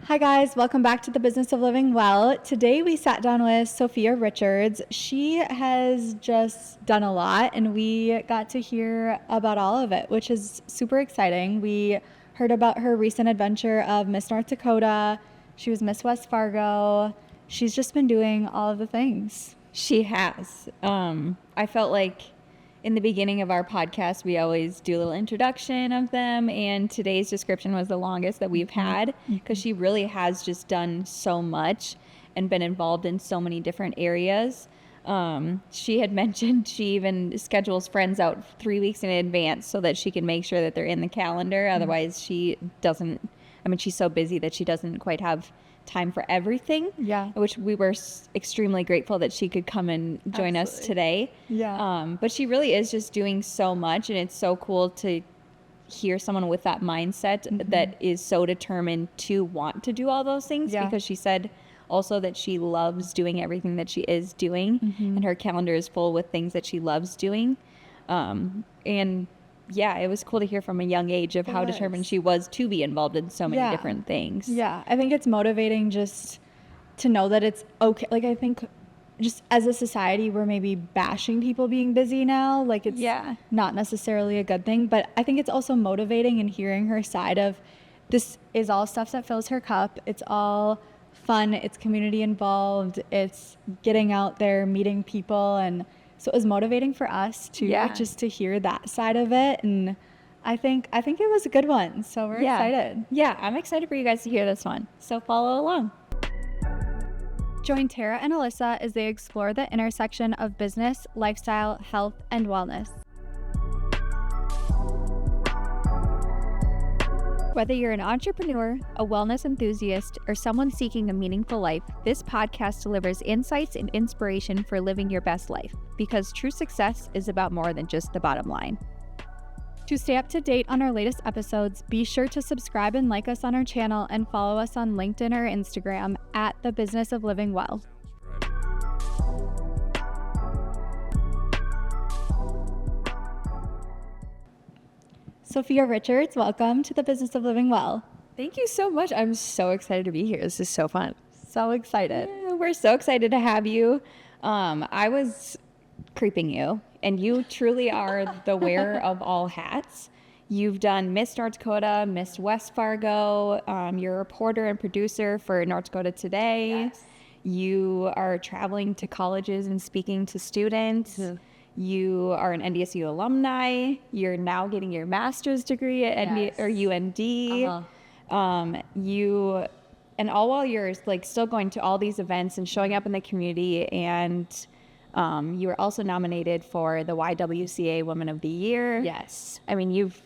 Hi guys, welcome back to the Business of Living Well. Today we sat down with Sophia Richards. She has just done a lot and we got to hear about all of it, which is super exciting. We heard about her recent adventure of Miss North Dakota. She was Miss West Fargo. She's just been doing all of the things. She has. I felt like in the beginning of our podcast, we always do a little introduction of them, and today's description was the longest that we've had because she really has just done so much and been involved in so many different areas. She had mentioned she even schedules friends out 3 weeks in advance so that she can make sure that they're in the calendar. Otherwise, she doesn't, she's so busy that she doesn't quite have time for everything. Yeah. Which we were extremely grateful that she could come and join us today. Yeah. But she really is just doing so much, and it's so cool to hear someone with that mindset that is so determined to want to do all those things, because she said also that she loves doing everything that she is doing, and her calendar is full with things that she loves doing. And yeah, it was cool to hear from a young age of how determined she was to be involved in so many different things. Yeah, I think it's motivating just to know that it's okay. Like, I think just as a society, we're maybe bashing people being busy now. Like, it's not necessarily a good thing. But I think it's also motivating in hearing her side of this is all stuff that fills her cup. It's all fun. It's community involved. It's getting out there, meeting people, and so it was motivating for us to just to hear that side of it, and I think it was a good one. So we're excited. Yeah, I'm excited for you guys to hear this one. So follow along. Join Tara and Alyssa as they explore the intersection of business, lifestyle, health, and wellness. Whether you're an entrepreneur, a wellness enthusiast, or someone seeking a meaningful life, this podcast delivers insights and inspiration for living your best life, because true success is about more than just the bottom line. To stay up to date on our latest episodes, be sure to subscribe and like us on our channel and follow us on LinkedIn or Instagram at The Business of Living Well. Sophia Richards, welcome to the Business of Living Well. Thank you so much. I'm so excited to be here. This is so fun. So excited. Yeah, we're so excited to have you. I was creeping you, and you truly are the wearer of all hats. You've done Miss North Dakota, Miss West Fargo. You're a reporter and producer for North Dakota Today. Yes. You are traveling to colleges and speaking to students. Mm-hmm. You are an NDSU alumni. You're now getting your master's degree at UND. You, and all while you're like still going to all these events and showing up in the community, and you were also nominated for the YWCA Woman of the Year. Yes. I mean, you've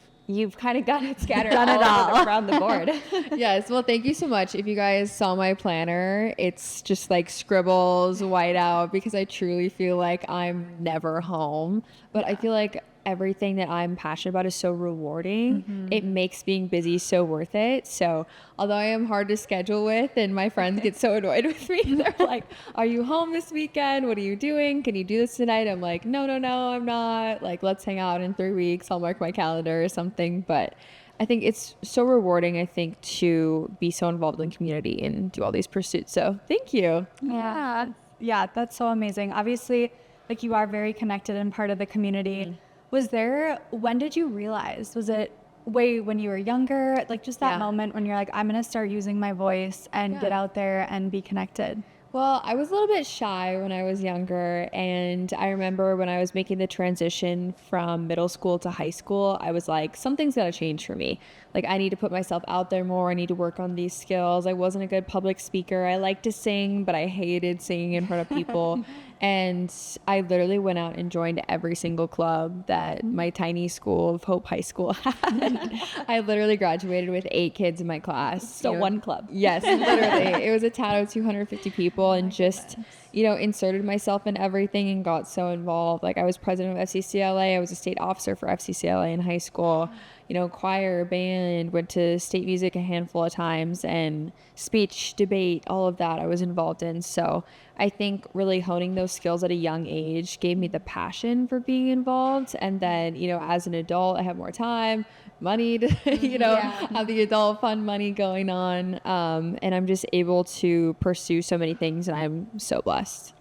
kind of got it scattered all around the board. Yes. Well, thank you so much. If you guys saw my planner, it's just like scribbles white out, because I truly feel like I'm never home. But I feel like everything that I'm passionate about is so rewarding. It makes being busy so worth it. So although I am hard to schedule with, and my friends get so annoyed with me, they're like, are you home this weekend? What are you doing? Can you do this tonight? I'm like, no, I'm not. Like, let's hang out in 3 weeks. I'll mark my calendar or something. But I think it's so rewarding, I think, to be so involved in the community and do all these pursuits. So thank you. Yeah, that's so amazing. Obviously, like, you are very connected and part of the community. When did you realize? Was it when you were younger? Like, just that moment when you're like, I'm going to start using my voice and get out there and be connected? Well, I was a little bit shy when I was younger, and I remember when I was making the transition from middle school to high school, I was like, something's got to change for me. Like, I need to put myself out there more. I need to work on these skills. I wasn't a good public speaker. I liked to sing, but I hated singing in front of people. And I literally went out and joined every single club that my tiny school of Hope High School had. I literally graduated with 8 kids in my class. So one club. Yes, literally. It was a town of 250 people, and just inserted myself in everything and got so involved. Like I was president of FCCLA. I was a state officer for FCCLA in high school. Choir, band, went to state music a handful of times, and speech, debate, all of that I was involved in. So I think really honing those skills at a young age gave me the passion for being involved. And then, as an adult, I have more time, money to, have the adult fund money going on. And I'm just able to pursue so many things, and I'm so blessed.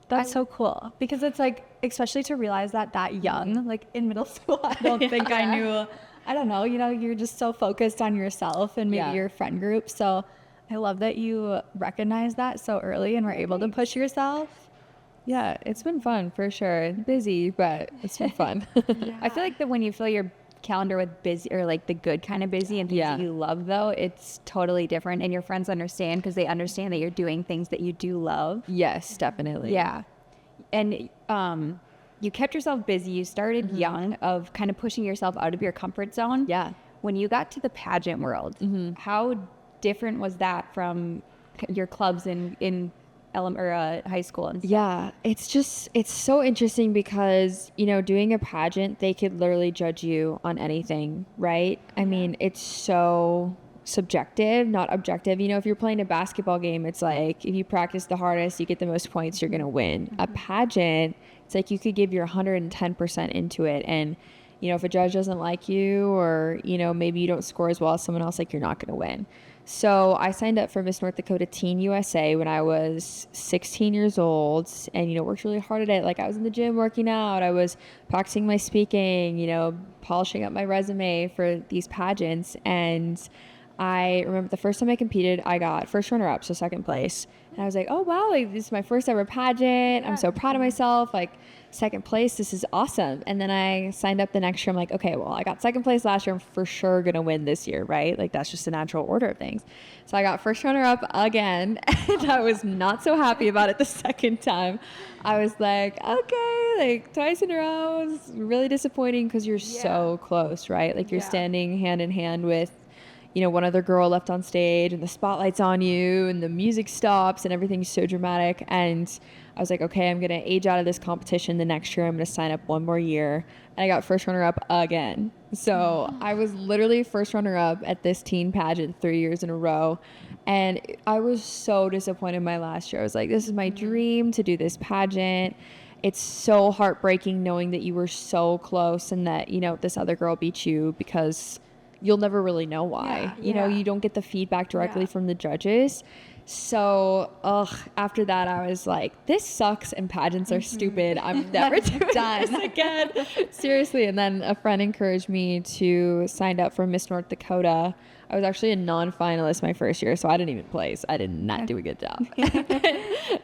That's so cool, because it's like, especially to realize that young, like in middle school, I don't think I knew, I don't know, you're just so focused on yourself and maybe your friend group. So I love that you recognize that so early and were able to push yourself. Yeah, it's been fun for sure. Busy, but it's been fun. I feel like that when you fill your calendar with busy, or like the good kind of busy and things that you love, though, it's totally different, and your friends understand because they understand that you're doing things that you do love. Yes, definitely. Yeah. And you kept yourself busy. You started young, of kind of pushing yourself out of your comfort zone. Yeah. When you got to the pageant world, how different was that from your clubs in high school and stuff? Yeah, it's so interesting because, doing a pageant, they could literally judge you on anything, right? I mean, it's so subjective, not objective. If you're playing a basketball game, it's like, if you practice the hardest, you get the most points, you're going to win. A pageant, it's like you could give your 110% into it. And, if a judge doesn't like you, or, maybe you don't score as well as someone else, like, you're not going to win. So I signed up for Miss North Dakota Teen USA when I was 16 years old, and, worked really hard at it. Like, I was in the gym working out. I was practicing my speaking, polishing up my resume for these pageants. And I remember the first time I competed, I got first runner up, so second place. And I was like, oh, wow, like, this is my first ever pageant. I'm so proud of myself. Like, second place, this is awesome. And then I signed up the next year. I'm like, okay, well, I got second place last year. I'm for sure going to win this year, right? Like, that's just the natural order of things. So I got first runner up again, and I was not so happy about it the second time. I was like, okay, like, twice in a row is really disappointing, because you're so close, right? Like, you're standing hand in hand with, one other girl left on stage, and the spotlight's on you, and the music stops, and everything's so dramatic. And I was like, okay, I'm going to age out of this competition. The next year, I'm going to sign up one more year. And I got first runner up again. So I was literally first runner up at this teen pageant 3 years in a row. And I was so disappointed my last year. I was like, this is my dream to do this pageant. It's so heartbreaking knowing that you were so close, and that, this other girl beat you, because you'll never really know why. You don't get the feedback directly from the judges. So, after that, I was like, this sucks, and pageants are stupid. I'm never doing this again. Seriously. And then a friend encouraged me to sign up for Miss North Dakota. I was actually a non-finalist my first year, so I didn't even place. I did not do a good job.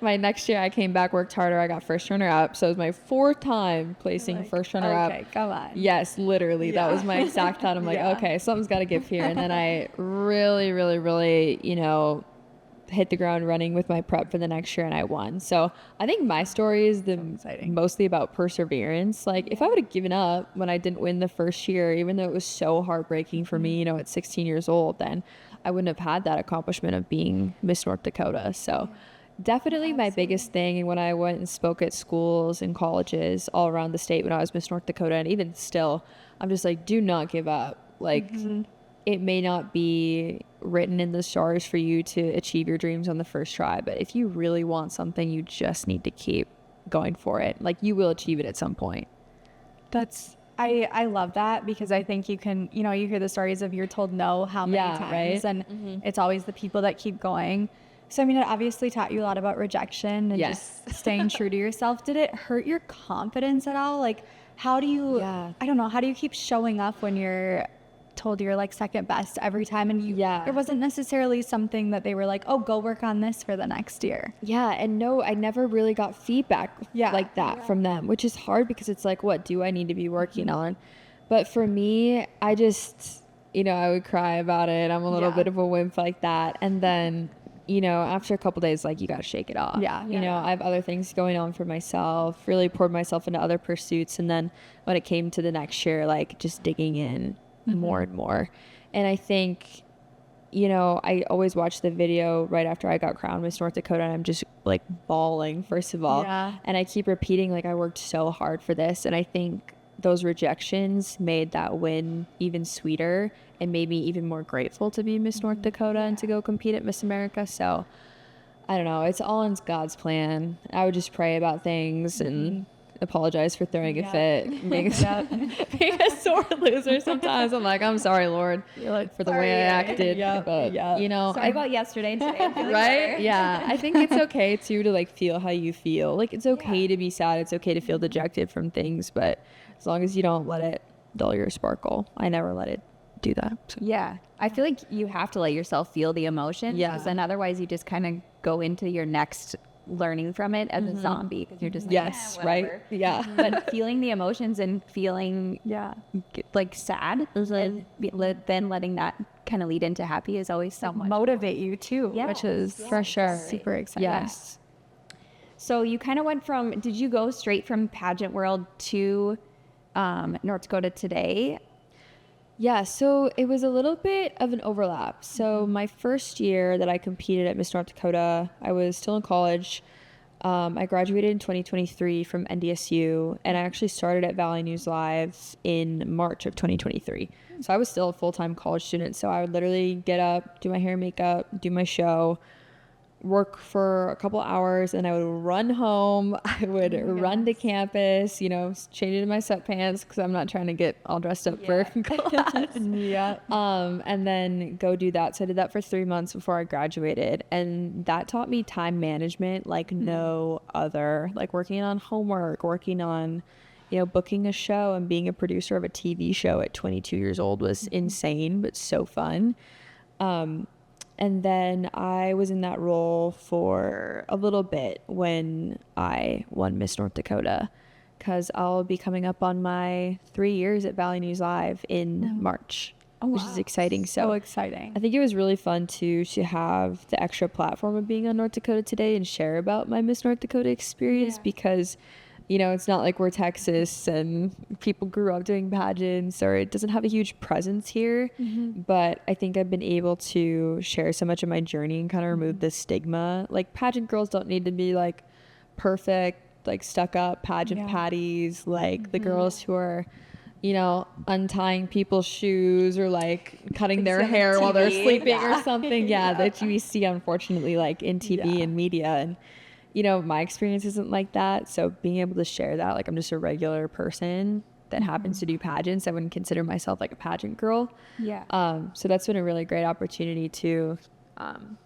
My next year, I came back, worked harder. I got first runner up. So it was my fourth time placing first runner up. Okay, come on. Yes, literally. That was my exact thought. I'm like, okay, something's got to give here. And then I really, really, really, hit the ground running with my prep for the next year, and I won. So I think my story is mostly about perseverance. Like, if I would have given up when I didn't win the first year, even though it was so heartbreaking for me, at 16 years old, then I wouldn't have had that accomplishment of being Miss North Dakota. So definitely my biggest thing. And when I went and spoke at schools and colleges all around the state when I was Miss North Dakota, and even still, I'm just like, do not give up. Like, it may not be written in the stars for you to achieve your dreams on the first try, but if you really want something, you just need to keep going for it. Like, you will achieve it at some point. I love that, because I think you can, you hear the stories of you're told no how many times, right? And it's always the people that keep going. So, I mean, it obviously taught you a lot about rejection and just staying true to yourself. Did it hurt your confidence at all? Like, how do you, I don't know, how do you keep showing up when you're told you're like second best every time, and there wasn't necessarily something that they were like, oh, go work on this for the next year? And no, I never really got feedback like that from them, which is hard, because it's like, what do I need to be working on? But for me, I just, I would cry about it. I'm a little bit of a wimp like that. And then, after a couple days, like, you got to shake it off. I have other things going on for myself, really poured myself into other pursuits. And then when it came to the next year, like, just digging in more and more. And I think, you know, I always watch the video right after I got crowned Miss North Dakota, and I'm just like bawling, first of all. Yeah. And I keep repeating, like, I worked so hard for this. And I think those rejections made that win even sweeter and made me even more grateful to be Miss North Dakota and to go compete at Miss America. So I don't know. It's all in God's plan. I would just pray about things and apologize for throwing a fit, being a sore loser sometimes. I'm like, I'm sorry, Lord, for the way I acted. But, you know, Sorry about yesterday and today. I'm feeling right? better. Yeah. I think it's okay, too, to, like, feel how you feel. Like, it's okay to be sad. It's okay to feel dejected from things. But as long as you don't let it dull your sparkle. I never let it do that. So. Yeah. I feel like you have to let yourself feel the emotion. Yeah. Because then otherwise you just kind of go into your next learning from it as a zombie, because you're just like, Yes, whatever. right? Yeah. But feeling the emotions and feeling like sad, and then letting that kind of lead into happy is always so much Motivate you too, Yeah. which is For sure. super exciting. Yes. So you kind of went from, did you go straight from pageant world to North Dakota Today? Yeah, so it was a little bit of an overlap. So my first year that I competed at Miss North Dakota, I was still in college. I graduated in 2023 from NDSU, and I actually started at Valley News Live in March of 2023. So I was still a full-time college student. So I would literally get up, do my hair and makeup, do my show, work for a couple hours, and I would run home. I would run to campus, you know, change into my sweatpants because I'm not trying to get all dressed up for class. And then go do that. So I did that for 3 months before I graduated, and that taught me time management like no other. Like working on homework, working on, you know, booking a show, and being a producer of a TV show at 22 years old was insane, but so fun. And then I was in that role for a little bit when I won Miss North Dakota, because I'll be coming up on my 3 years at Valley News Live in March, which is exciting. So exciting. I think it was really fun to have the extra platform of being on North Dakota Today and share about my Miss North Dakota experience, because, you know, it's not like we're Texas and people grew up doing pageants, or it doesn't have a huge presence here. But I think I've been able to share so much of my journey and kind of remove the stigma. Like, pageant girls don't need to be like perfect, like stuck up pageant patties, like the girls who are, you know, untying people's shoes or like cutting their hair while they're sleeping or something. That you see, unfortunately, like in TV and media. And you know, my experience isn't like that. So being able to share that, like, I'm just a regular person that happens to do pageants. I wouldn't consider myself like a pageant girl. So that's been a really great opportunity to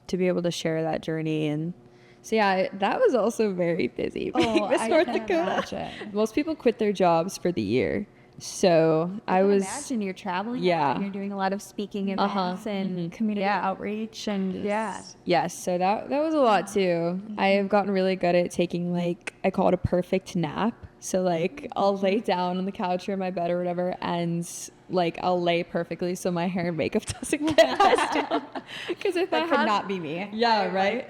be able to share that journey. And so, yeah, that was also very busy. Miss North Dakota. Most people quit their jobs for the year. So I was, imagine you're traveling. Yeah. You're doing a lot of speaking events and Community outreach and yes, so that was a lot too. I have gotten really good at taking, like, I call it a perfect nap. So like I'll lay down on the couch or in my bed or whatever, and like I'll lay perfectly so my hair and makeup doesn't get messed up. Because if that could not be me. Yeah, right.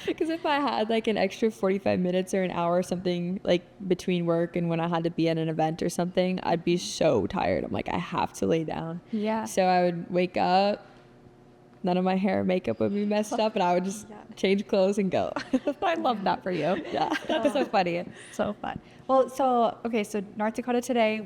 Because if I had like an extra 45 minutes or an hour or something, like between work and when I had to be at an event or something, I'd be so tired. I'm like, I have to lay down. So I would wake up, none of my hair and makeup would be messed up, and I would just change clothes and go. I love that for you. That's so funny. So fun. Well, so North Dakota Today,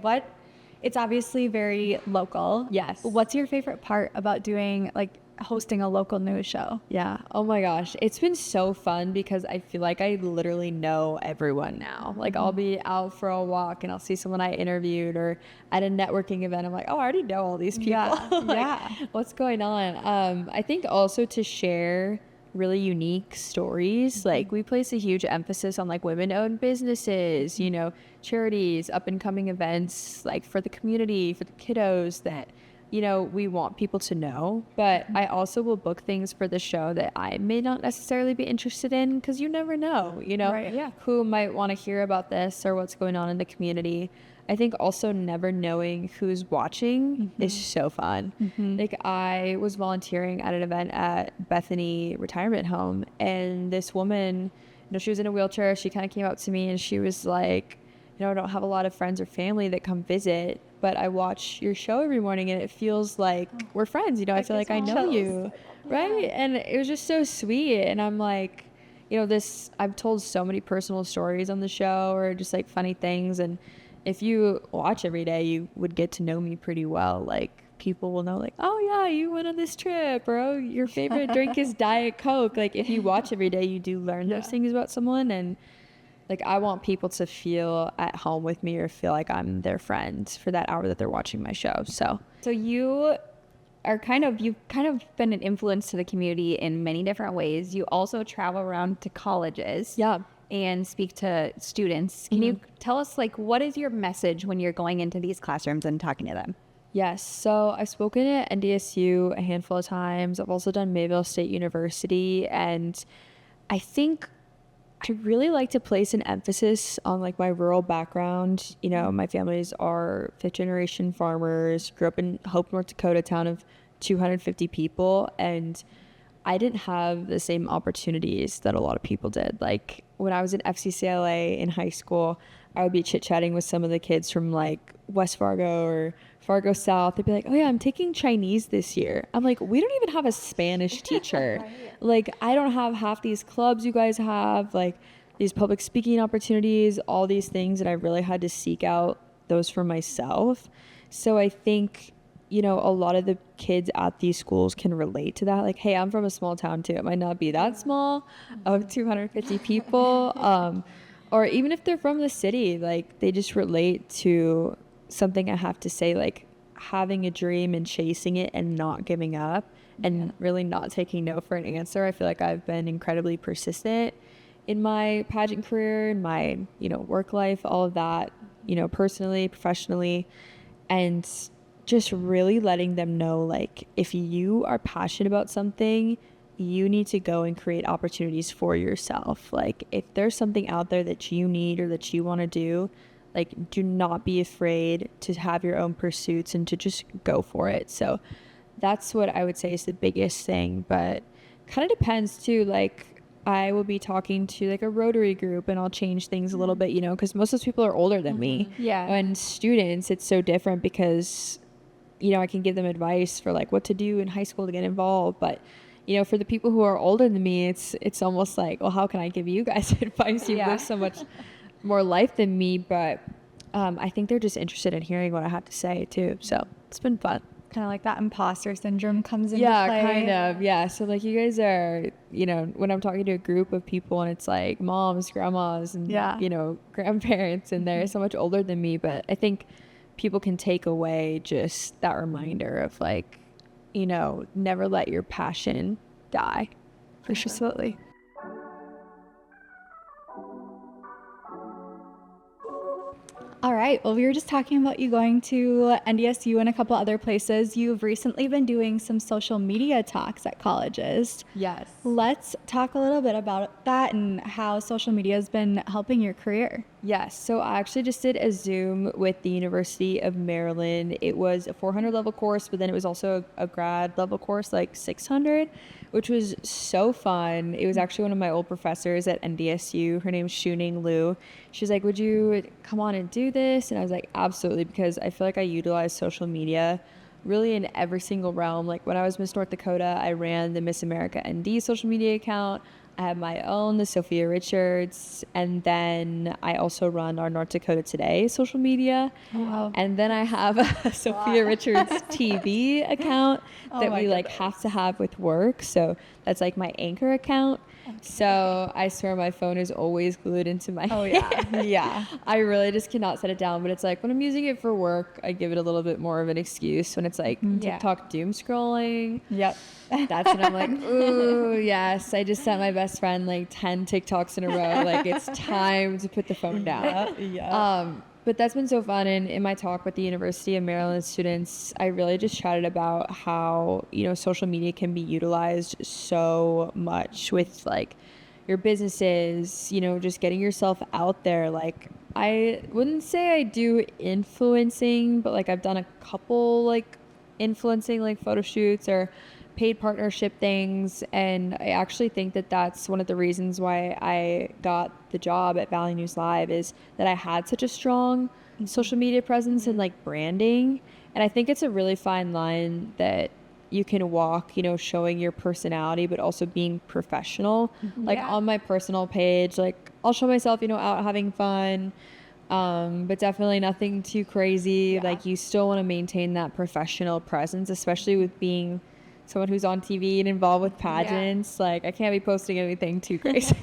it's obviously very local. Yes. What's your favorite part about doing, like, hosting a local news show? Yeah. Oh my gosh. It's been so fun because I feel like I literally know everyone now. Like, I'll be out for a walk and I'll see someone I interviewed, or at a networking event, I'm like, oh, I already know all these people. What's going on? I think also to share really unique stories. Like, we place a huge emphasis on like women-owned businesses, you know, charities, up-and-coming events, like for the community, for the kiddos that, you know, we want people to know. But I also will book things for the show that I may not necessarily be interested in, because you never know, you know, who might want to hear about this or what's going on in the community. I think also never knowing who's watching is so fun. Like, I was volunteering at an event at Bethany Retirement Home, and this woman, you know, she was in a wheelchair. She kind of came up to me and she was like, I don't have a lot of friends or family that come visit, but I watch your show every morning and it feels like we're friends. I feel like I know you, right? And it was just so sweet. And I'm like, I've told so many personal stories on the show, or just like funny things. And if you watch every day, you would get to know me pretty well. Like, people will know, like, oh yeah, you went on this trip, or oh, your favorite drink is Diet Coke. Like, if you watch every day, you do learn those things about someone. And like, I want people to feel at home with me, or feel like I'm their friend for that hour that they're watching my show. So you've kind of been an influence to the community in many different ways. You also travel around to colleges. Yeah. And speak to students. Can you tell us, like, what is your message when you're going into these classrooms and talking to them? Yes. So I've spoken at NDSU a handful of times. I've also done Mayville State University. And I think I really like to place an emphasis on like my rural background. My families are fifth generation farmers, grew up in Hope, North Dakota, town of 250 people. And I didn't have the same opportunities that a lot of people did. Like, when I was in FCCLA in high school, I would be chit-chatting with some of the kids from like West Fargo or Fargo South. They'd be like, oh yeah, I'm taking Chinese this year. I'm like, we don't even have a Spanish teacher. Right. Like, I don't have half these clubs you guys have, like these public speaking opportunities, all these things. And I really had to seek out those for myself. So I think, a lot of the kids at these schools can relate to that. Like, hey, I'm from a small town too. It might not be that small, of 250 people. Or even if they're from the city, like, they just relate to something I have to say, like having a dream and chasing it and not giving up and really not taking no for an answer. I feel like I've been incredibly persistent in my pageant career, in my, work life, all of that, personally, professionally, and just really letting them know, like, if you are passionate about something, you need to go and create opportunities for yourself. Like, if there's something out there that you need or that you want to do, like, do not be afraid to have your own pursuits and to just go for it. So that's what I would say is the biggest thing. But kind of depends too. Like, I will be talking to like a Rotary group and I'll change things a little bit, because most of those people are older than me. Yeah. And students, it's so different because I can give them advice for like what to do in high school to get involved. But, for the people who are older than me, it's almost like, well, how can I give you guys advice? You've lived so much more life than me. But I think they're just interested in hearing what I have to say too. So it's been fun. Kind of like that imposter syndrome comes into play. Yeah, kind of. Yeah. So like, you guys are, when I'm talking to a group of people and it's like moms, grandmas, and, grandparents, and they're so much older than me. But I think people can take away just that reminder of like, never let your passion die. For sure. Absolutely. All right. Well, we were just talking about you going to NDSU and a couple other places. You've recently been doing some social media talks at colleges. Yes. Let's talk a little bit about that and how social media has been helping your career. Yes. So I actually just did a Zoom with the University of Maryland. It was a 400 level course, but then it was also a grad level course, like 600, which was so fun. It was actually one of my old professors at NDSU. Her name's Shuning Liu. She's like, would you come on and do this? And I was like, absolutely, because I feel like I utilize social media really in every single realm. Like, when I was Miss North Dakota, I ran the Miss America ND social media account. I have my own, the Sophia Richards, and then I also run our North Dakota Today social media. Oh, wow. And then I have a Sophia Richards TV account that we like have to have with work. So that's like my anchor account. Okay. So I swear my phone is always glued into my hand. Yeah. I really just cannot set it down. But it's like, when I'm using it for work, I give it a little bit more of an excuse. When it's like TikTok doom scrolling. Yep. That's when I'm like, ooh, yes, I just sent my best friend like 10 TikToks in a row. Like, it's time to put the phone down. But that's been so fun. And in my talk with the University of Maryland students, I really just chatted about how, social media can be utilized so much with like your businesses, just getting yourself out there. Like, I wouldn't say I do influencing, but like I've done a couple like influencing like photo shoots or paid partnership things. And I actually think that that's one of the reasons why I got the job at Valley News Live, is that I had such a strong social media presence and like branding. And I think it's a really fine line that you can walk, you know, showing your personality, but also being professional. Like on my personal page, like I'll show myself, you know, out having fun, but definitely nothing too crazy. Like you still want to maintain that professional presence, especially with being someone who's on TV and involved with pageants. Like I can't be posting anything too crazy.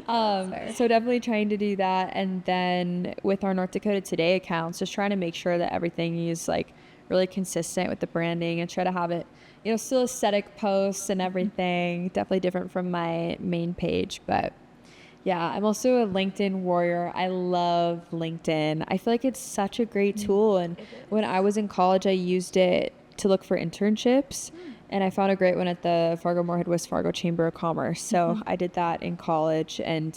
So definitely trying to do that. And then with our North Dakota Today accounts, just trying to make sure that everything is like really consistent with the branding and try to have it, you know, still aesthetic posts and everything. Definitely different from my main page. But yeah, I'm also a LinkedIn warrior. I love LinkedIn. I feel like it's such a great tool. And when I was in college, I used it to look for internships. And I found a great one at the Fargo-Moorhead West Fargo Chamber of Commerce. So I did that in college. And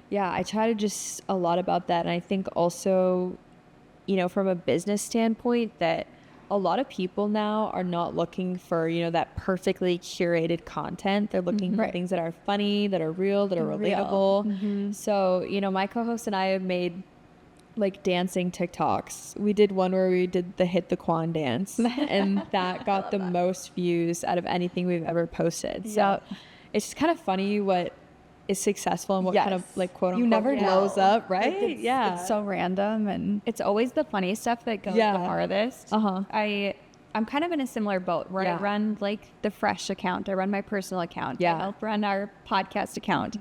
yeah, I chatted just a lot about that. And I think also, you know, from a business standpoint, that a lot of people now are not looking for, you know, that perfectly curated content. They're looking for things that are funny, that are real, that are relatable. So, you know, my co-host and I have made like dancing TikToks. We did one where we did the Hit the Quan dance, and that got the most views out of anything we've ever posted. So it's just kind of funny what is successful and what kind of like quote unquote you never blows up, right? Like it's so random, and It's always the funny stuff that goes the farthest. I'm kind of in a similar boat where I run like the Fresh account. I run my personal account. I help run our podcast account.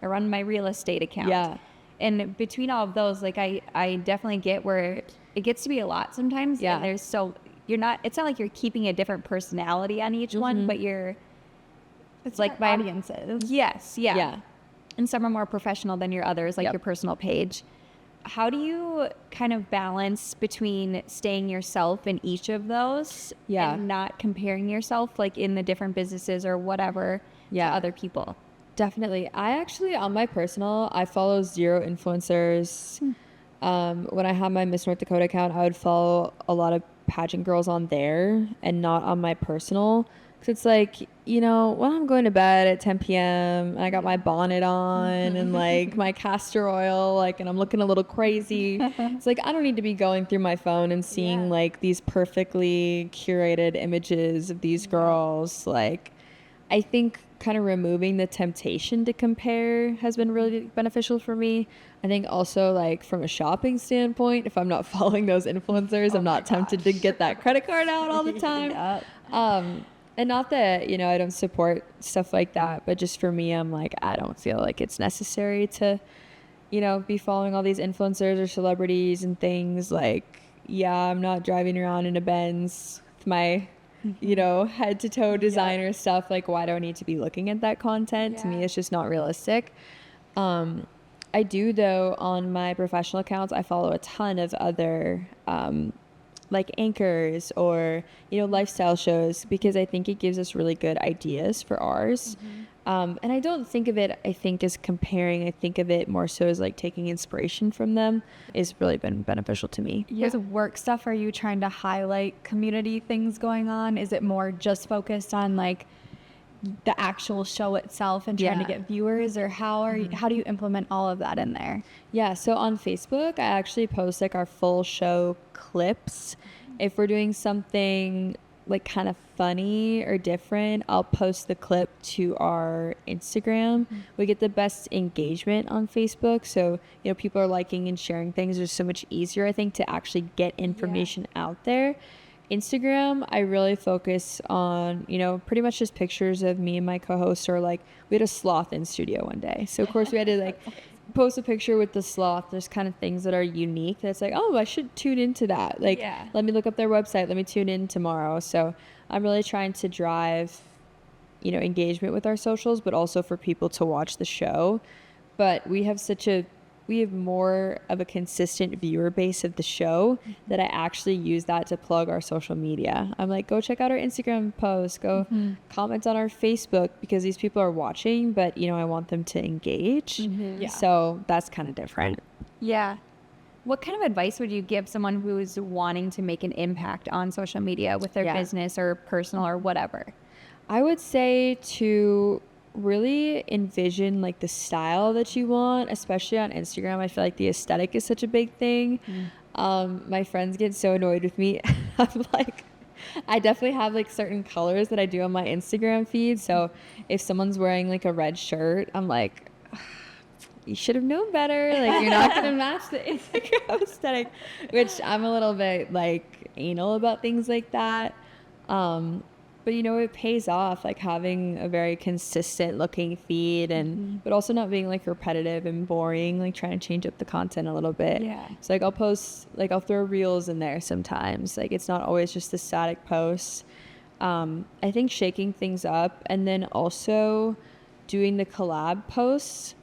I run my real estate account. And between all of those, like I definitely get where it gets to be a lot sometimes. And it's not like you're keeping a different personality on each one, but it's like my audiences. Yes. Yeah. And some are more professional than your others, like your personal page. How do you kind of balance between staying yourself in each of those and not comparing yourself like in the different businesses or whatever to other people? Definitely. I actually, on my personal, I follow 0 influencers. When I had my Miss North Dakota account, I would follow a lot of pageant girls on there and not on my personal. It's like, you know, when I'm going to bed at 10 p.m. and I got my bonnet on and like my castor oil, like, and I'm looking a little crazy. It's like, I don't need to be going through my phone and seeing like these perfectly curated images of these girls. Like, I think kind of removing the temptation to compare has been really beneficial for me. I think also like from a shopping standpoint, if I'm not following those influencers, I'm not tempted to get that credit card out all the time. And not that, you know, I don't support stuff like that, but just for me, I'm like, I don't feel like it's necessary to, you know, be following all these influencers or celebrities and things. Like, I'm not driving around in a Benz with my, you know, head to toe designer stuff. Like, why do I need to be looking at that content? To me, it's just not realistic. I do, though, on my professional accounts, I follow a ton of other like anchors or, you know, lifestyle shows, because I think it gives us really good ideas for ours. And I don't think of it, I think, as comparing. I think of it more so as like taking inspiration from them. It's really been beneficial to me. With work stuff, are you trying to highlight community things going on? Is it more just focused on like the actual show itself and trying to get viewers, or how do you implement all of that in there? So on Facebook, I actually post like our full show clips. If we're doing something like kind of funny or different, I'll post the clip to our Instagram. We get the best engagement on Facebook, so, you know, people are liking and sharing things. It's so much easier, I think, to actually get information out there. Instagram, I really focus on, you know, pretty much just pictures of me and my co-host, or like we had a sloth in studio one day. So of course we had to like post a picture with the sloth. There's kind of things that are unique that's like, oh, I should tune into that. Like, let me look up their website. Let me tune in tomorrow. So I'm really trying to drive, you know, engagement with our socials, but also for people to watch the show. But we have more of a consistent viewer base of the show that I actually use that to plug our social media. I'm like, go check out our Instagram post, go comment on our Facebook, because these people are watching, but, you know, I want them to engage. So that's kind of different. What kind of advice would you give someone who's wanting to make an impact on social media with their business or personal or whatever? I would say to really envision like the style that you want, especially on Instagram. I feel like the aesthetic is such a big thing. My friends get so annoyed with me. I'm like, I definitely have like certain colors that I do on my Instagram feed. So if someone's wearing like a red shirt, I'm like, you should have known better. Like, you're not going to match the Instagram aesthetic, which I'm a little bit like anal about things like that. But you know, it pays off, like having a very consistent looking feed and but also not being like repetitive and boring, like trying to change up the content a little bit. Yeah. So like I'll post, like I'll throw reels in there sometimes. Like it's not always just the static posts. I think shaking things up and then also doing the collab posts.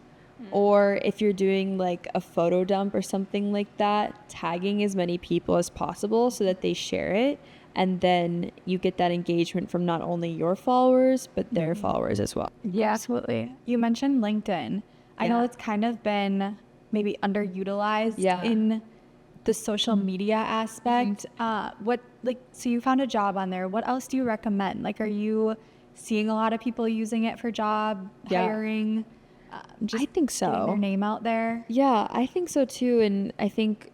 Or if you're doing like a photo dump or something like that, tagging as many people as possible so that they share it. And then you get that engagement from not only your followers, but their followers as well. Yeah, absolutely. You mentioned LinkedIn. I know it's kind of been maybe underutilized in the social media aspect. So you found a job on there. What else do you recommend? Like, are you seeing a lot of people using it for job hiring? I think so. Getting their name out there. Yeah, I think so too. And I think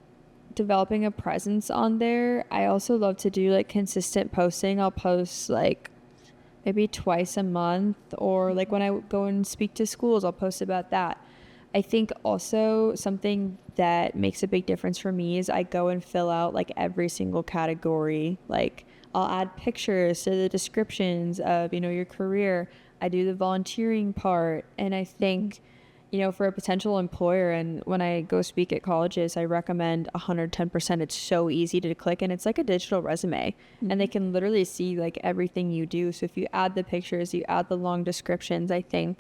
developing a presence on there. I also love to do like consistent posting. I'll post like maybe twice a month, or like when I go and speak to schools, I'll post about that. I think also something that makes a big difference for me is I go and fill out like every single category. Like I'll add pictures to the descriptions of, you know, your career. I do the volunteering part. And I think, you know, for a potential employer, and when I go speak at colleges, I recommend 110%. It's so easy to click, and it's like a digital resume, and they can literally see like everything you do. So if you add the pictures, you add the long descriptions, I think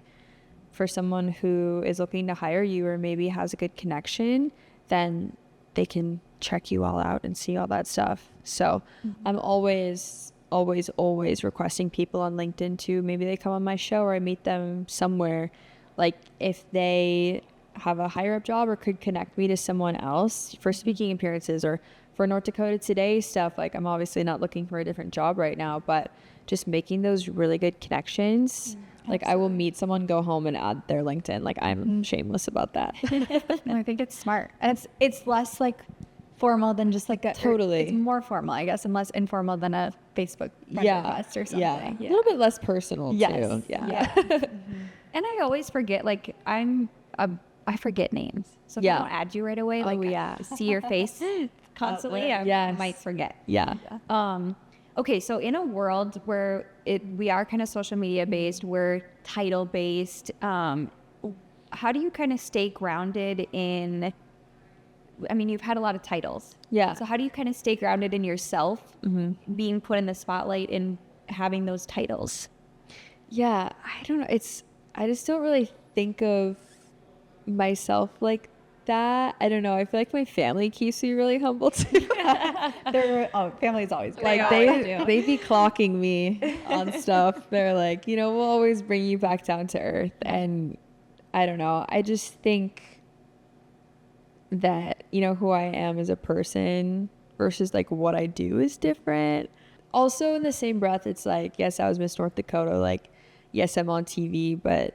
for someone who is looking to hire you or maybe has a good connection, then they can check you all out and see all that stuff. So I'm always requesting people on LinkedIn too. Maybe they come on my show or I meet them somewhere. Like if they have a higher up job or could connect me to someone else for speaking appearances or for North Dakota Today stuff, like I'm obviously not looking for a different job right now, but just making those really good connections. Like I will meet someone, go home and add their LinkedIn. Like I'm shameless about that. No, I think it's smart. And it's less like formal than just like a it's more formal, I guess, and less informal than a Facebook friend request or something. Yeah. A little bit less personal too. Yeah. And I always forget, like I forget names. So if I don't add you right away, like I see your face constantly, I might forget. Yeah. Okay, so in a world where we are kind of social media based, we're title based, how do you kind of stay grounded in, I mean, you've had a lot of titles. Yeah. So how do you kind of stay grounded in yourself, being put in the spotlight and having those titles? Yeah, I don't know. I just don't really think of myself like that. I don't know. I feel like my family keeps me really humble too. Family's always good. Like they be clocking me on stuff. They're like, you know, we'll always bring you back down to earth. And I don't know. I just think that, you know, who I am as a person versus like what I do is different. Also in the same breath, it's like, yes, I was Miss North Dakota. Like, yes, I'm on TV, but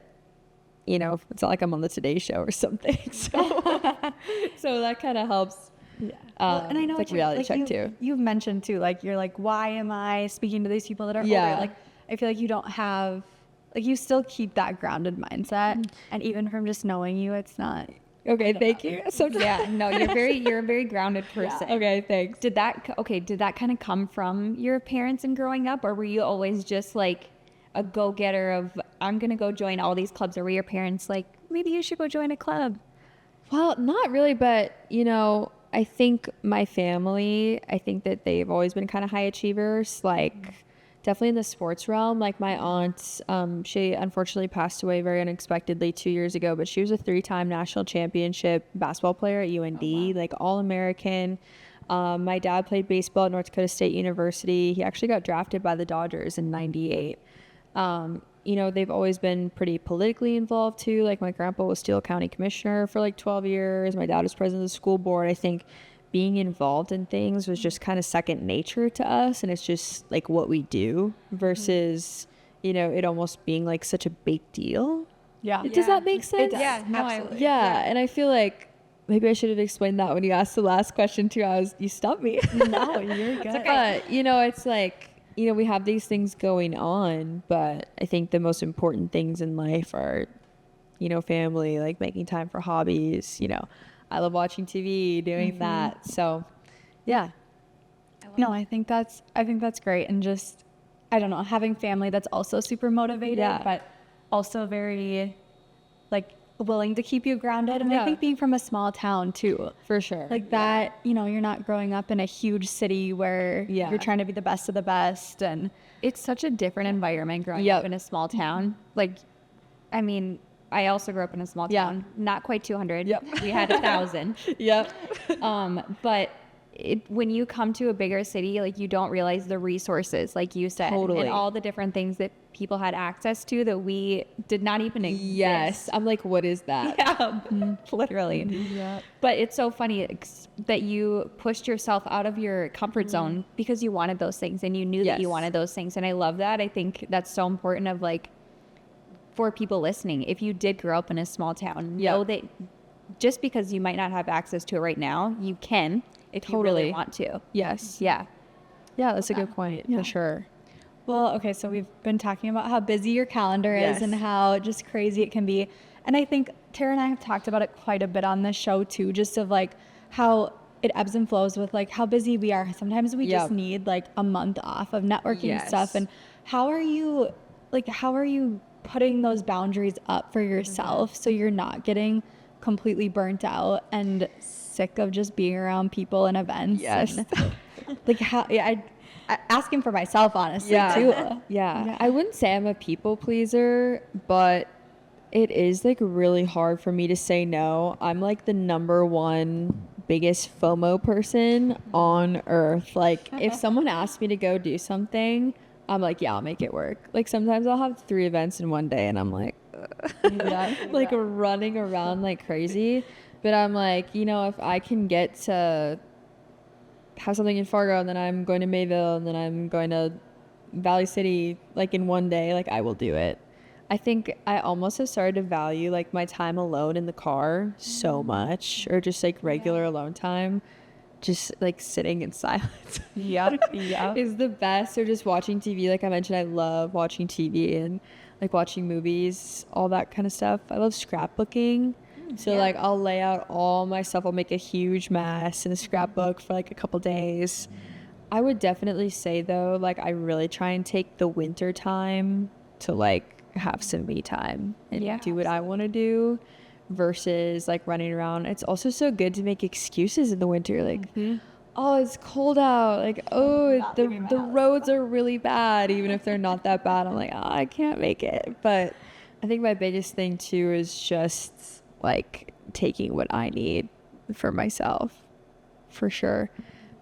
you know, it's not like I'm on the Today Show or something. So that kind of helps. Yeah. And I know it's like reality check too. You've mentioned too, like you're like, why am I speaking to these people that are older? Like I feel like you don't have, like you still keep that grounded mindset, and even from just knowing you, it's not. Okay, thank you. So no, you're a very grounded person. Yeah. Okay, thanks. Did that kind of come from your parents and growing up, or were you always just like a go-getter of I'm gonna go join all these clubs, or were your parents like, maybe you should go join a club? Well, not really, but you know, I think my family, I think that they've always been kind of high achievers, like definitely in the sports realm. Like my aunt, she unfortunately passed away very unexpectedly 2 years ago, but she was a 3-time national championship basketball player at UND, like All-American. My dad played baseball at North Dakota State University. He actually got drafted by the Dodgers in '98. you know, they've always been pretty politically involved too. Like my grandpa was Steele County commissioner for like 12 years. My dad was president of the school board. I think being involved in things was just kind of second nature to us, and it's just like what we do versus, you know, it almost being like such a big deal. Yeah. Does that make sense? Yeah, no, absolutely. And I feel like maybe I should have explained that when you asked the last question too. You stumped me. No, you're good. But, you know, it's like, you know, we have these things going on, but I think the most important things in life are, you know, family, like making time for hobbies. You know, I love watching TV, doing that. So, yeah. No, I think that's great. And just, I don't know, having family that's also super motivated, but also very like willing to keep you grounded. And I think being from a small town too, For sure. like that, you know, you're not growing up in a huge city where you're trying to be the best of the best. And it's such a different environment growing up in a small town. Like, I mean, I also grew up in a small town, not quite 200. We had 1,000. But when you come to a bigger city, like you don't realize the resources, like you said, and all the different things that people had access to that we did not even exist. Yes. I'm like, what is that? Literally. But it's so funny that you pushed yourself out of your comfort zone because you wanted those things and you knew that you wanted those things. And I love that. I think that's so important of like, for people listening, if you did grow up in a small town, know that just because you might not have access to it right now, you can if you really want to. Yes. Yeah, that's a good point. For sure. well, okay, so we've been talking about how busy your calendar is and how just crazy it can be. And I think Tara and I have talked about it quite a bit on the show too, just of like how it ebbs and flows with like how busy we are. Sometimes we just need like a month off of networking stuff. And how are you putting those boundaries up for yourself so you're not getting completely burnt out and sick of just being around people and events? And, like how I asking for myself honestly too. I wouldn't say I'm a people pleaser, but it is like really hard for me to say no. I'm like the number one biggest FOMO person on earth. Like if someone asks me to go do something, I'm like, yeah, I'll make it work. Like sometimes I'll have 3 events in one day and I'm like like running around like crazy. But I'm like, you know, if I can get to have something in Fargo and then I'm going to Mayville and then I'm going to Valley City like in one day, like I will do it. I think I almost have started to value like my time alone in the car so much, or just like regular alone time. Just like sitting in silence is the best. Or just watching TV. Like I mentioned, I love watching TV and like watching movies, all that kind of stuff. I love scrapbooking. So like I'll lay out all my stuff. I'll make a huge mess in a scrapbook for like a couple days. I would definitely say though, like I really try and take the winter time to like have some me time and do what I want to do versus like running around. It's also so good to make excuses in the winter, like oh, it's cold out, like oh the roads are really bad, even if they're not that bad. I'm like, oh, I can't make it. But I think my biggest thing too is just like taking what I need for myself, for sure.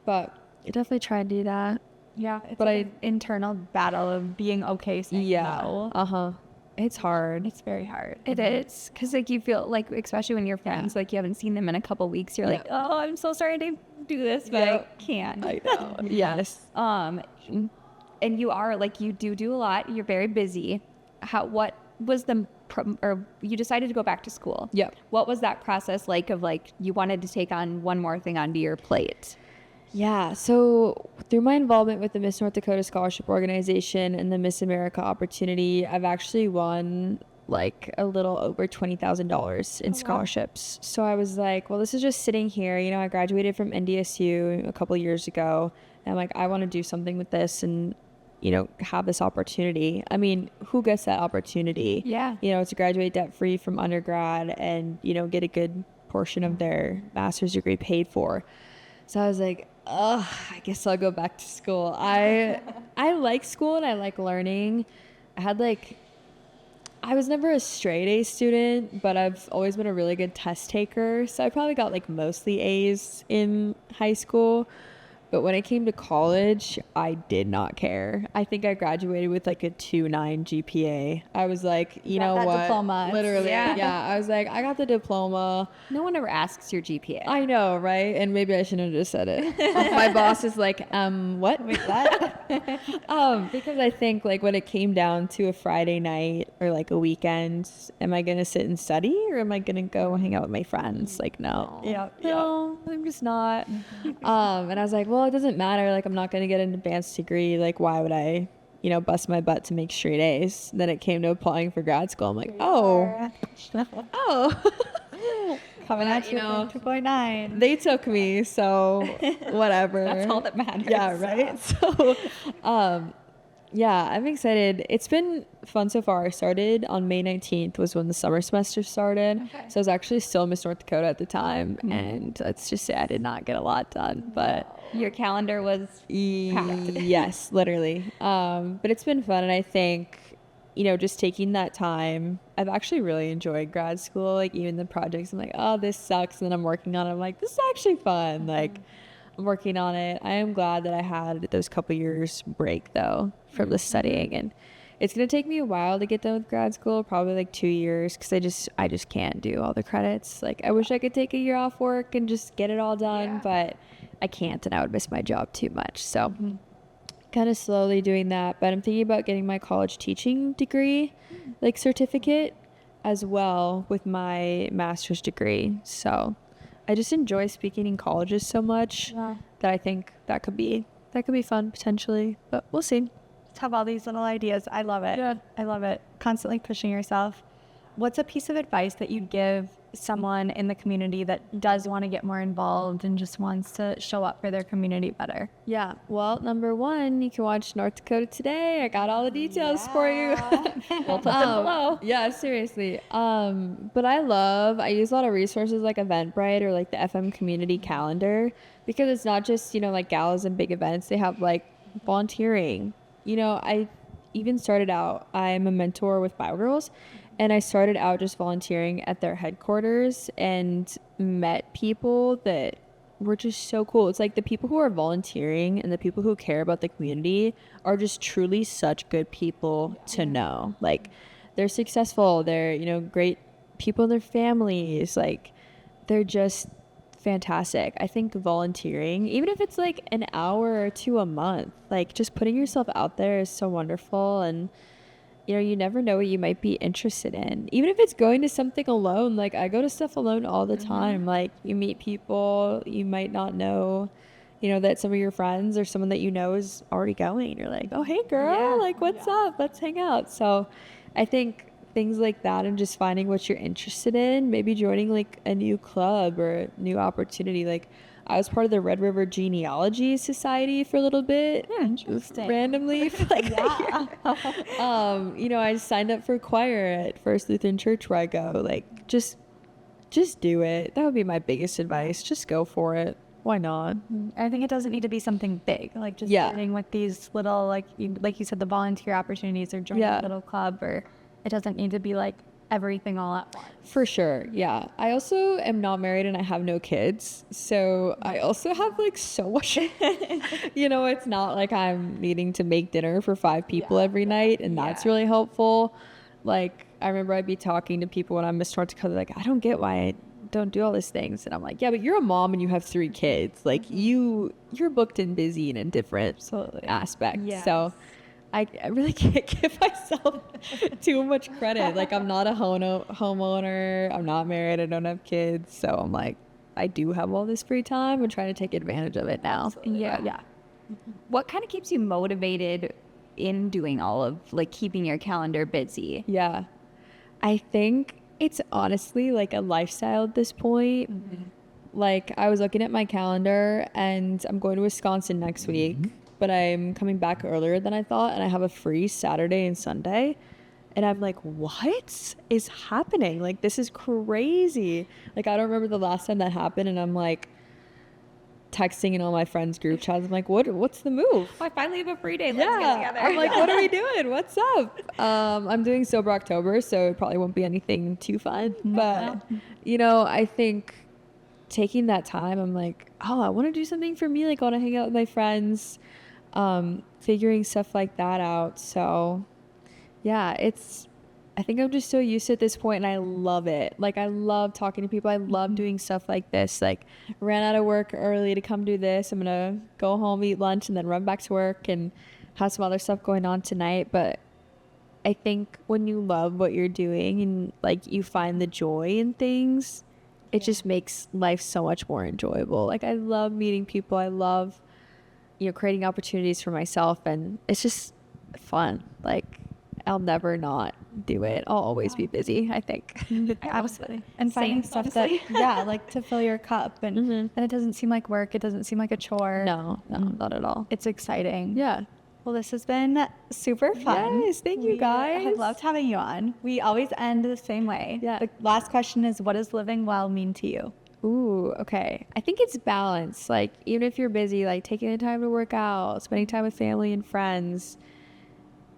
But I definitely try and do that. It's but like an internal battle of being okay saying no. It's hard. It's very hard. it is, because like you feel like, especially when you're friends, like you haven't seen them in a couple weeks, you're like, oh, I'm so sorry to do this, but I can't. I know. Yes. And you are like, you do a lot, you're very busy. What was or you decided to go back to school. What was that process like of like you wanted to take on one more thing onto your plate? Yeah, so through my involvement with the Miss North Dakota Scholarship Organization and the Miss America opportunity, I've actually won like a little over $20,000 in scholarships. So I was like, well, this is just sitting here. You know, I graduated from NDSU a couple years ago. And I'm like, I want to do something with this and, you know, have this opportunity. I mean, who gets that opportunity? Yeah. You know, to graduate debt-free from undergrad and, you know, get a good portion of their master's degree paid for. So I was like, oh, I guess I'll go back to school. I like school and I like learning. I was never a straight A student, but I've always been a really good test taker. So I probably got like mostly A's in high school. But when it came to college, I did not care. I think I graduated with like a 2.9 GPA. I was like, you know that what? diploma. Literally. Yeah. Yeah. I was like, I got the diploma. No one ever asks your GPA. I know, right? And maybe I shouldn't have just said it. My boss is like, what? Wait, what? Because I think like when it came down to a Friday night or like a weekend, am I gonna sit and study or am I gonna go hang out with my friends? Like, no. No, I'm just not. And I was like, well, it doesn't matter. Like, I'm not gonna get an advanced degree. Like, why would I, bust my butt to make straight A's? Then it came to applying for grad school. I'm like, oh. Coming at you, 2.9. They took me, so whatever. That's all that matters. Yeah, right? So, yeah, I'm excited. It's been fun so far. I started on May 19th was when the summer semester started. Okay. So I was actually still Miss North Dakota at the time. And let's just say I did not get a lot done. But Your calendar was packed. yes, literally. But it's been fun. And I think, just taking that time, I've actually really enjoyed grad school. Like even the projects, I'm like, oh, this sucks. And then I'm working on it. I'm like, this is actually fun. Like I'm working on it. I am glad that I had those couple years break though from the studying, and it's gonna take me a while to get done with grad school, probably like 2 years, because I just can't do all the credits. Like I wish I could take a year off work and just get it all done, but I can't, and I would miss my job too much. So kind of slowly doing that, but I'm thinking about getting my college teaching degree, like certificate, as well with my master's degree. So I just enjoy speaking in colleges so much that I think that could be fun potentially, but we'll see. Just have all these little ideas. I love it. Yeah. I love it. Constantly pushing yourself. What's a piece of advice that you'd give someone in the community that does want to get more involved and just wants to show up for their community better? Yeah, well, number one, you can watch North Dakota Today. I got all the details for you. We'll put them below. Yeah, seriously. But I use a lot of resources like Eventbrite or like the FM community calendar, because it's not just, like galas and big events. They have like volunteering. I even started out, I'm a mentor with Bio Girls, and I started out just volunteering at their headquarters and met people that were just so cool. It's like the people who are volunteering and the people who care about the community are just truly such good people to know. Like they're successful, they're, great people in their families, like they're just fantastic. I think volunteering, even if it's like an hour or two a month, like just putting yourself out there is so wonderful. And you never know what you might be interested in, even if it's going to something alone. Like I go to stuff alone all the time. Like you meet people you might not know, that some of your friends or someone that is already going. You're like, oh hey girl, like what's up, let's hang out. So I think things like that, and just finding what you're interested in, maybe joining like a new club or a new opportunity. Like I was part of the Red River Genealogy Society for a little bit. Interesting. Randomly for like a year. I signed up for choir at First Lutheran Church where I go. Like just do it. That would be my biggest advice. Just go for it. Why not? I think it doesn't need to be something big, like just getting with these little, like you said, the volunteer opportunities, or joining a little club, or it doesn't need to be like everything all at once. For sure. Yeah. I also am not married and I have no kids. So I also have like so much, it's not like I'm needing to make dinner for 5 people every night. And that's really helpful. Like I remember I'd be talking to people when I'm Miss North Dakota, like, I don't get why I don't do all these things. And I'm like, yeah, but you're a mom and you have 3 kids. Like you're booked and busy in a different aspect. Yes. So I really can't give myself too much credit. Like I'm not a homeowner. I'm not married. I don't have kids. So I'm like, I do have all this free time. I'm trying to take advantage of it now. Yeah. What kind of keeps you motivated in doing all of like keeping your calendar busy? Yeah. I think it's honestly like a lifestyle at this point. Like I was looking at my calendar and I'm going to Wisconsin next week. But I'm coming back earlier than I thought, and I have a free Saturday and Sunday. And I'm like, what is happening? Like, this is crazy. Like, I don't remember the last time that happened, and I'm like texting in all my friends' group chats. I'm like, what's the move? I finally have a free day. Let's get together. I'm like, what are we doing? What's up? I'm doing Sober October, so it probably won't be anything too fun. But, I think taking that time, I'm like, oh, I want to do something for me. Like, I want to hang out with my friends, figuring stuff like that out. So yeah, I think I'm just so used to it at this point, and I love it. Like, I love talking to people. I love doing stuff like this. Like, ran out of work early to come do this. I'm going to go home, eat lunch, and then run back to work and have some other stuff going on tonight. But I think when you love what you're doing and, like, you find the joy in things, it just makes life so much more enjoyable. Like, I love meeting people. I love, creating opportunities for myself, and it's just fun. Like, I'll never not do it. I'll always be busy, I think. Absolutely. And finding stuff that, like to fill your cup, and then it doesn't seem like work. It doesn't seem like a chore. No, not at all. It's exciting. Yeah. Well, this has been super fun. Yes, thank you guys. I loved having you on. We always end the same way. Yeah. The last question is, what does living well mean to you? Ooh, okay. I think it's balance. Like, even if you're busy, like taking the time to work out, spending time with family and friends,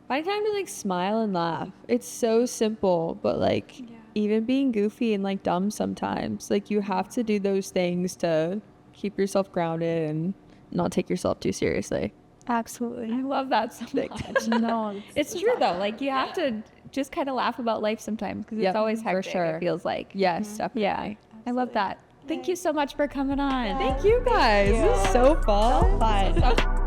find time to like smile and laugh. It's so simple, but like even being goofy and like dumb sometimes, like you have to do those things to keep yourself grounded and not take yourself too seriously. Absolutely. I love that so much. No, it's true though. Like, you have to just kind of laugh about life sometimes, because it's always hectic, for sure. it feels like. Yes, definitely. Yeah. I love that. Thank you so much for coming on. Thank you guys. This is so fun. So fun.